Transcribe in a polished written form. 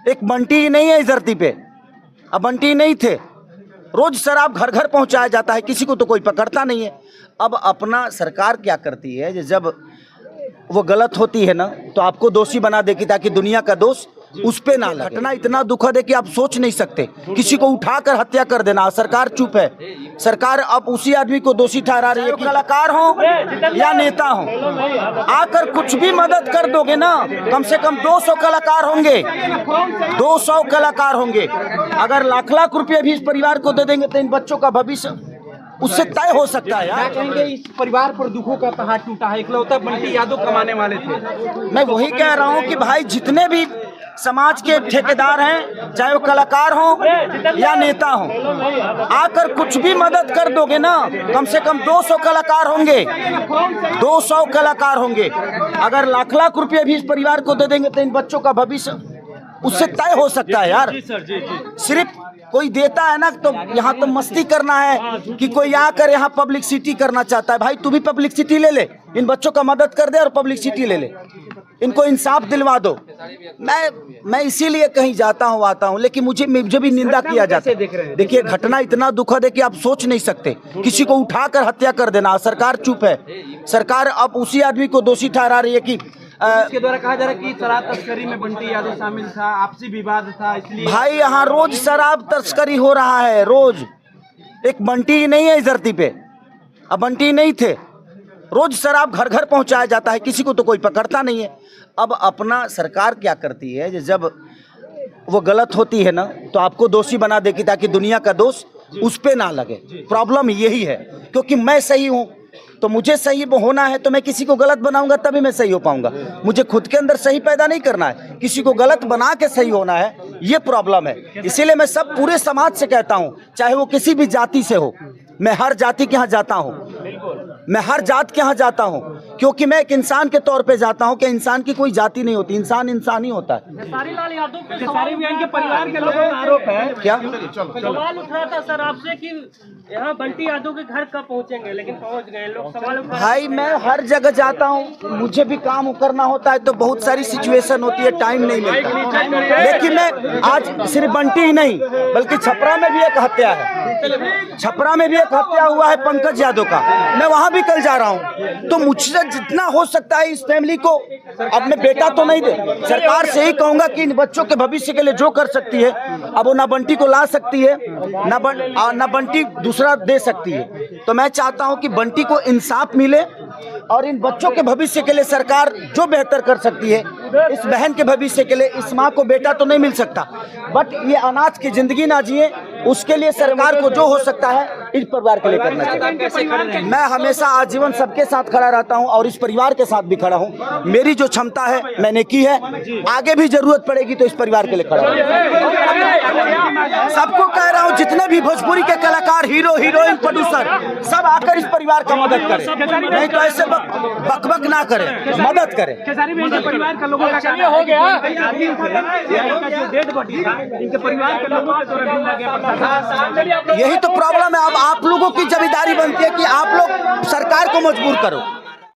एक बंटी ही नहीं है इस धरती पे। अब बंटी नहीं थे, रोज शराब घर घर पहुंचाया जाता है, किसी को तो कोई पकड़ता नहीं है। अब अपना सरकार क्या करती है, जब वो गलत होती है ना तो आपको दोषी बना देगी ताकि दुनिया का दोष उस पे ना लगे। घटना इतना दुखद है कि आप सोच नहीं सकते, किसी को उठाकर हत्या कर देना। सरकार चुप है, सरकार अब उसी आदमी को दोषी ठहरा रही है। कलाकार हो या नेता हो, आकर कुछ भी मदद कर दोगे ना, कम से कम 200 कलाकार होंगे, 200 कलाकार होंगे। अगर लाख लाख रुपए भी इस परिवार को दे देंगे तो इन बच्चों का भविष्य उससे तय हो सकता है यार। कहेंगे इस परिवार पर दुखों का पहाड़ टूटा है, इकलौता बंटी यादव कमाने वाले थे। मैं वही कह रहा हूँ कि भाई जितने भी समाज के ठेकेदार हैं, चाहे वो कलाकार हों या नेता हों, आकर कुछ भी मदद कर दोगे ना, कम से कम 200 कलाकार होंगे, 200 कलाकार होंगे। अगर लाख लाख रुपए भी इस परिवार को दे देंगे तो इन बच्चों का भविष्य उससे तय हो सकता है यार। सिर्फ कोई देता है ना तो यहाँ तो मस्ती करना है कि कोई आकर यहाँ पब्लिसिटी करना चाहता है। भाई तू भी पब्लिसिटी ले ले, इन बच्चों का मदद कर दे और पब्लिसिटी ले ले, इनको इंसाफ दिलवा दो। मैं इसीलिए कहीं जाता हूँ आता हूँ, लेकिन मुझे भी निंदा किया जाता है। देखिए घटना इतना दुखद है कि आप सोच नहीं सकते, किसी को उठाकर हत्या कर देना। सरकार चुप है, सरकार अब उसी आदमी को दोषी ठहरा रही है कि इसके द्वारा कहा जा रहा है कि शराब तस्करी में बंटी यादव शामिल था, आपसी विवाद था, इसलिए भाई यहाँ रोज शराब तस्करी हो रहा है, रोज। एक बंटी ही नहीं है इस धरती पे। अब बंटी नहीं थे, रोज शराब घर घर पहुंचाया जाता है, किसी को तो कोई पकड़ता नहीं है। अब अपना सरकार क्या करती है, जब वो गलत होती है ना तो आपको दोषी बना देगी ताकि दुनिया का दोष उस पे ना लगे। प्रॉब्लम यही है, क्योंकि मैं सही हूँ तो मुझे सही होना है, तो मैं किसी को गलत बनाऊंगा तभी मैं सही हो पाऊंगा। मुझे खुद के अंदर सही पैदा नहीं करना है, किसी को गलत बना के सही होना है, ये प्रॉब्लम है। इसीलिए मैं सब पूरे समाज से कहता हूँ, चाहे वो किसी भी जाति से हो, मैं हर जाति के यहाँ जाता हूँ, मैं हर जात के यहाँ जाता हूँ, क्योंकि मैं एक इंसान के तौर पे जाता हूँ कि इंसान की कोई जाति नहीं होती, इंसान इंसान ही होता है। खेसारी लाल यादव पे के परिवार के लोगों का आरोप है क्या सवाल उठ रहा था सर आपसे कि यहाँ बंटी यादव के घर कब पहुँचेंगे, लेकिन पहुँच गए लोग। सवाल उठ भाई मैं हर जगह जाता हूँ, मुझे भी काम करना होता है तो बहुत सारी सिचुएशन होती है, टाइम नहीं मिलता। लेकिन मैं आज सिर्फ बंटी ही नहीं बल्कि छपरा में भी एक हत्या है, छपरा में भी एक हत्या हुआ है पंकज यादव का, मैं वहाँ भी कल जा रहा हूँ। तो मुझसे जितना हो सकता है इस फैमिली को, अब मैं बेटा तो नहीं दे, सरकार से ही कहूंगा कि इन बच्चों के भविष्य के लिए जो कर सकती है, अब वो ना बंटी को ला सकती है ना बंटी दूसरा दे सकती है। तो मैं चाहता हूं कि बंटी को इंसाफ मिले और इन बच्चों के भविष्य के लिए सरकार जो बेहतर कर सकती है, इस बहन के भविष्य के लिए, इस माँ को बेटा तो नहीं मिल सकता बट ये अनाथ की जिंदगी ना जिए, उसके लिए सरकार को जो हो सकता है इस परिवार के लिए करना चाहिए। मैं हमेशा आजीवन सबके साथ खड़ा रहता हूं और इस परिवार के साथ भी खड़ा हूं। मेरी जो क्षमता है मैंने की है, आगे भी जरूरत पड़ेगी तो इस परिवार के लिए खड़ा हूं। सबको कह रहा हूं, जितने भी भोजपुरी के कलाकार, हीरो हीरोइन, प्रोड्यूसर, सब आकर इस परिवार का मदद करें, नहीं तो ऐसे बकबक ना करें, मदद करें। परिवार का लोगों का हो गया, इनके परिवार के लोगों यही तो प्रॉब्लम है। अब आप लोगों की जिम्मेदारी बनती है कि आप लोग सरकार को मजबूर करो।